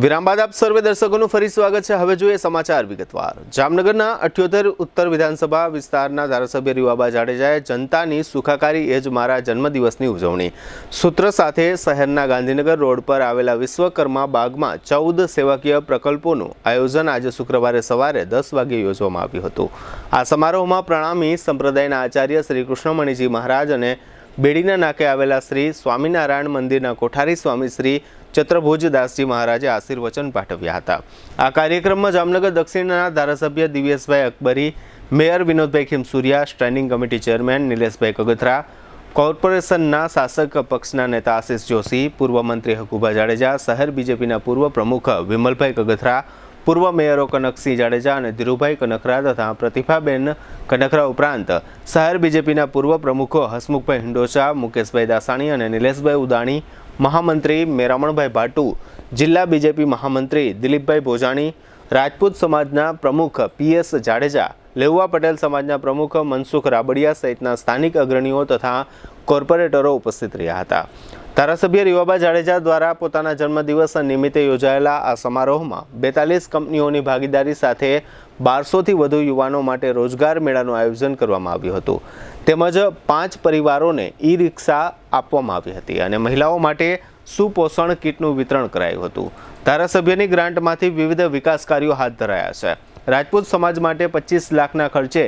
વિરામ બાદ આપ સર્વે દર્શકોનું ફરી સ્વાગત છે। હવે જોઈએ સમાચાર વિગતવાર। જામનગરના 78 ઉત્તર વિધાનસભા વિસ્તારના ધારાસભ્ય રીવાબા જાડેજાએ જનતાની સુખાકારી એ જ મારા જન્મદિવસની ઉજવણી સૂત્ર સાથે શહેરના ગાંધીનગર રોડ પર આવેલા વિશ્વકર્મા બાગમાં 14 સેવાકીય પ્રકલ્પોનું આયોજન આજે શુક્રવારે સવારે 10 વાગ્યે યોજવામાં આવ્યું હતું। આ સમારોહમાં પ્રણામી સંપ્રદાયના આચાર્ય શ્રી કૃષ્ણમણીજી મહારાજ અને બેડીના નાકે આવેલા શ્રી સ્વામિનારાયણ મંદિરના કોઠારી સ્વામી શ્રી ચત્રભુજ દાસજી મહારાજે આશીર્વચન પાઠવ્યા હતા। આ કાર્યક્રમમાં જામનગર દક્ષિણના ધારાસભ્ય Divyeshbhai Akbari, mayor Vinodbhai Khimsuriya, standing committee chairman Nileshbhai Kagathara, કોર્પોરેશનના શાસક પક્ષના નેતા આશિષ જોશી, પૂર્વ મંત્રી હકુભા જાડેજા, શહેર બીજેપીના પૂર્વ પ્રમુખ વિમલભાઈ કગથરા, પૂર્વ મેયરો કનકસિંહ જાડેજા અને ધીરુભાઈ કનકરા તથા પ્રતિભાબેન કનકરા ઉપરાંત શહેર બીજેપીના પૂર્વ પ્રમુખો હસમુખભાઈ હિંડોચા, મુકેશભાઈ દાસાણી અને નિલેશભાઈ ઉદાણી, મહામંત્રી મેરામણભાઈ ભાટુ, જિલ્લા બીજેપી મહામંત્રી દિલીપભાઈ ભોજાણી, રાજપૂત સમાજના પ્રમુખ પીએસ જાડેજા, લેઉવા પટેલ સમાજના પ્રમુખ મનસુખ રાબડિયા સહિતના સ્થાનિક અગ્રણીઓ તથા કોર્પોરેટરો ઉપસ્થિત રહ્યા હતા। ધારાસભ્ય રીવાબા જાડેજા દ્વારા પોતાના જન્મદિવસ નિમિત્તે યોજાયેલા આ સમારોહમાં 42 કંપનીઓની ભાગીદારી સાથે 1200થી વધુ યુવાનો માટે રોજગાર મેળાનું આયોજન કરવામાં આવ્યું હતું। તેમજ 5 પરિવારોને ઈ રિક્ષા આપવામાં આવી હતી અને મહિલાઓ માટે સુપોષણ કીટનું વિતરણ કરાયું હતું। ધારાસભ્યની ગ્રાન્ટમાંથી વિવિધ વિકાસ કાર્યો હાથ ધરાયા છે। રાજપૂત સમાજ માટે 25 લાખના ખર્ચે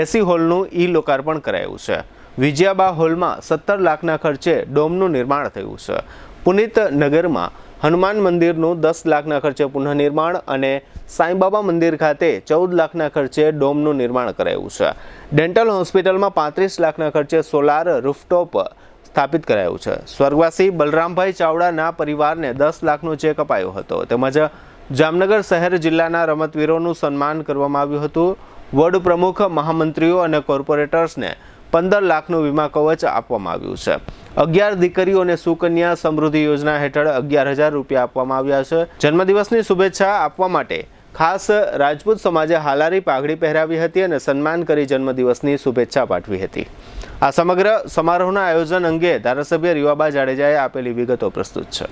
એસી હોલનું ઈ લોકાર્પણ કરાયું છે। વિજયાબા હોલમાં 17 લાખના ખર્ચે ડોમનું નિર્માણ થયું છે। પુનિત નગરમાં હનુમાન મંદિરનું 10 લાખના ખર્ચે પુનઃનિર્માણ અને સાંઈબાબા મંદિર ખાતે 14 લાખના ખર્ચે ડોમનું નિર્માણ કરાયું છે। ડેન્ટલ હોસ્પિટલમાં 35 લાખના ખર્ચે સોલાર રૂફટોપ સ્થાપિત કરાયું છે। સ્વર્ગવાસી બલરામભાઈ ચાવડાના પરિવારને 10 લાખનો ચેક અપાયો હતો। તેમજ જામનગર શહેર જિલ્લાના રમતવીરોનું સન્માન કરવામાં આવ્યું હતું। વોર્ડ પ્રમુખ, મહામંત્રીઓ અને કોર્પોરેટર્સને 15 લાખનું વીમા કવચ આપવામાં આવ્યું છે। 11 દીકરીઓને સુકન્યા સમૃદ્ધિ યોજના હેઠળ 11,000 રૂપિયા આપવામાં આવ્યા છે। જન્મદિવસની શુભેચ્છા આપવા માટે ખાસ રાજપૂત સમાજે હાલારી પાઘડી પહેરાવી હતી અને સન્માન કરી જન્મદિવસની શુભેચ્છા પાઠવી હતી। આ સમગ્ર સમારોહના આયોજન અંગે ધારાસભ્ય રીવાબા જાડેજાએ આપેલી વિગતો પ્રસ્તુત છે।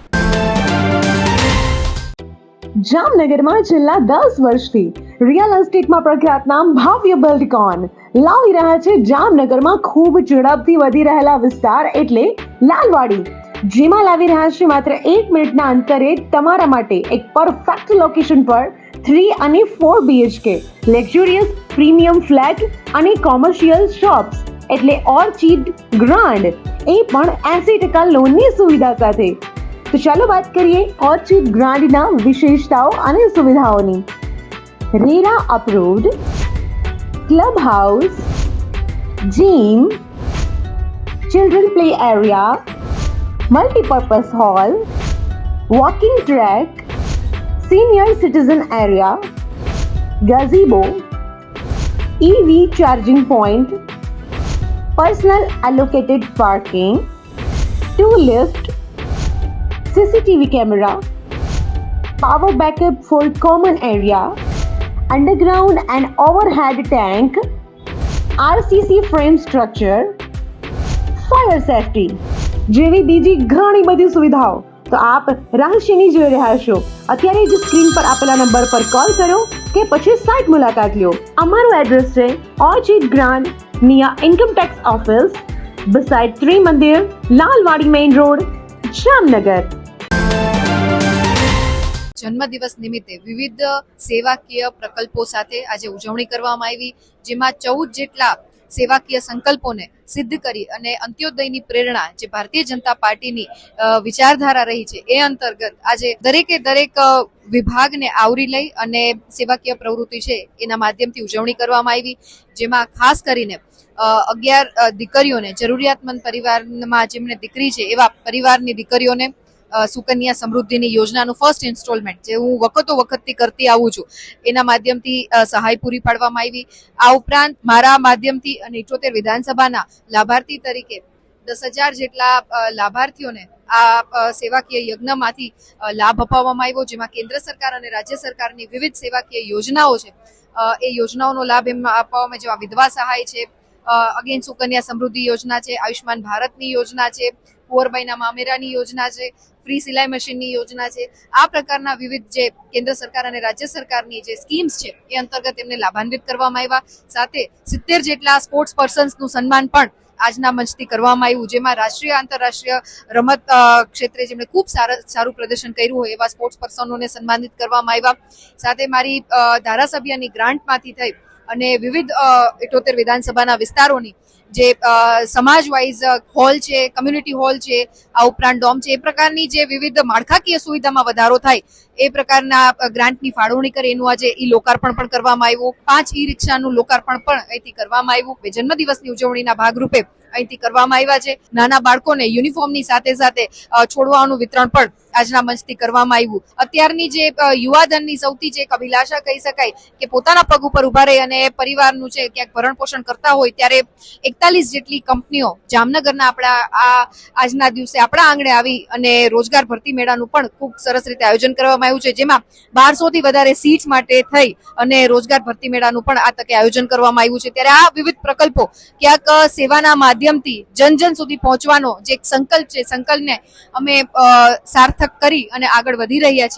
જામનગરમાં છેલ્લા 10 વર્ષથી રિયલ એસ્ટેટમાં પ્રખ્યાત નામ ભવ્ય બિલ્ડકોન લાવી રહ્યા છે જામનગરમાં ખૂબ ઝડપથી વધી રહેલા વિસ્તાર એટલે લાલવાડી, જેમાં લાવી રહ્યા છે માત્ર 1 મિનિટના અંતરે તમારા માટે એક પરફેક્ટ લોકેશન પર 3 અને 4 BHK લક્ઝુરિયસ પ્રીમિયમ ફ્લેટ અને કોમર્શિયલ શોપ્સ એટલે ઓર્ચિડ ગ્રાન્ડ, એ પણ 80% લોનની સુવિધા સાથે। તો ચાલો વાત કરીએ ઓર્ચિડ ગ્રાન્ડના વિશેષતાઓ અને સુવિધાઓની। RERA approved, club house, gym, children play area, multipurpose hall, walking track, senior citizen area, gazebo, EV charging point, personal allocated parking, 2 lift, CCTV camera, power backup for common area, underground and overhead tank, RCC frame structure, fire safety જેવી બીજી ઘણી બધી સુવિધાઓ તો આપ રાશિની જોઈ રહ્યા છો। અત્યારે જ સ્ક્રીન પર આપેલા નંબર પર કોલ કરો કે પછી સાઇટ મુલાકાત લો। અમારું એડ્રેસ છે Orchid Grand near income tax office, beside Trimandir, Lalwadi main road, Jamnagar. જન્મદિવસ નિમિત્તે વિવિધ સેવાકીય પ્રકલ્પો સાથે આજે ઉજવણી કરવામાં આવી, જેમાં 14 જેટલા સેવાકીય સંકલ્પોને સિદ્ધ કરી અને અંત્યોદયની પ્રેરણા જે ભારતીય જનતા પાર્ટીની વિચારધારા રહી છે એ અંતર્ગત આજે દરેક વિભાગને આવરી લઈ અને સેવાકીય પ્રવૃત્તિ છે એના માધ્યમથી ઉજવણી કરવામાં આવી, જેમાં ખાસ કરીને 11 દીકરીઓને, જરૂરિયાતમંદ પરિવારમાં જેમને દીકરી છે એવા પરિવારની દીકરીઓને સુકન્યા સમૃદ્ધિની યોજનાનું ફર્સ્ટ ઇન્સ્ટોલમેન્ટ જે હું વખતથી કરતી આવું છું એના માધ્યમથી સહાય પૂરી પાડવામાં આવી। આ ઉપરાંત મારા માધ્યમથી અને 78 વિધાનસભાના લાભાર્થી તરીકે 10,000 જેટલા લાભાર્થીઓને આ સેવાકીય યજ્ઞમાંથી લાભ અપાવવામાં આવ્યો, જેમાં કેન્દ્ર સરકાર અને રાજ્ય સરકારની વિવિધ સેવાકીય યોજનાઓ છે એ યોજનાઓનો લાભ એમાં આપવામાં, જેમાં વિધવા સહાય છે, અગેન સુકન્યા સમૃદ્ધિ યોજના છે, આયુષ્માન ભારતની યોજના છે, કુંવરબાઈના મામેરાની યોજના છે, ફ્રી સિલાઈ મશીનની યોજના છે. આ પ્રકારના વિવિધ જે કેન્દ્ર સરકાર અને રાજ્ય સરકારની જે સ્કીમ્સ છે એ અંતર્ગત એમને લાભાન્વિત કરવામાં આવ્યા. સાથે 70 જેટલા સ્પોર્ટ્સ પર્સન્સનું સન્માન પણ આજના મંચથી કરવામાં આવ્યું, જેમાં રાષ્ટ્રીય આંતરરાષ્ટ્રીય રમત ક્ષેત્રે જેમણે ખૂબ સારું પ્રદર્શન કર્યું હોય એવા સ્પોર્ટ્સ પર્સનોને સન્માનિત કરવામાં આવ્યા. સાથે મારી ધારાસભ્યની ગ્રાન્ટમાંથી થઈ અને વિવિધ 78 વિધાનસભાના વિસ્તારોની જે સમાજ વાઇઝ હોલ છે, કમ્યુનિટી હોલ છે, આ ઉપરાંત ડોમ છે, એ પ્રકારની જે વિવિધ માળખાકીય સુવિધામાં વધારો થાય એ પ્રકારના ગ્રાન્ટની ફાળવણી કરી એનું આજે ઈ લોકાર્પણ પણ કરવામાં આવ્યું. 5 ઈ રિક્ષાનું લોકાર્પણ પણ અહીંથી કરવામાં આવ્યું. જન્મદિવસની ઉજવણીના ભાગરૂપે અહીંથી કરવામાં આવ્યા છે. નાના બાળકોને યુનિફોર્મની સાથે સાથે છોડવાઓનું વિતરણ પણ આજના મંચથી કરવામાં આવ્યું. અત્યારની જે યુવાધનની સૌથી જે એક અભિલાષા કહી શકાય કે પોતાના પગ ઉપર ઉભા રહી અને પરિવારનું છે ક્યાંક ભરણ પોષણ કરતા હોય, ત્યારે 41 જેટલી કંપનીઓ જામનગરના આપણા આજના દિવસે આપણા આંગણે આવી અને રોજગાર ભરતી મેળાનું પણ ખૂબ સરસ રીતે આયોજન કરવામાં આવ્યું છે, જેમાં 1200 થી વધારે સીટ્સ માટે થઈ અને રોજગાર ભરતી મેળાનું પણ આ તકે આયોજન કરવામાં આવ્યું છે. ત્યારે આ વિવિધ પ્રકલ્પો ક્યાંક સેવાના માધ્યમથી જન જન સુધી પહોંચવાનો જે એક સંકલ્પ છે, સંકલ્પને અમે સાર્થક કરી અને આગળ વધી રહ્યા છીએ.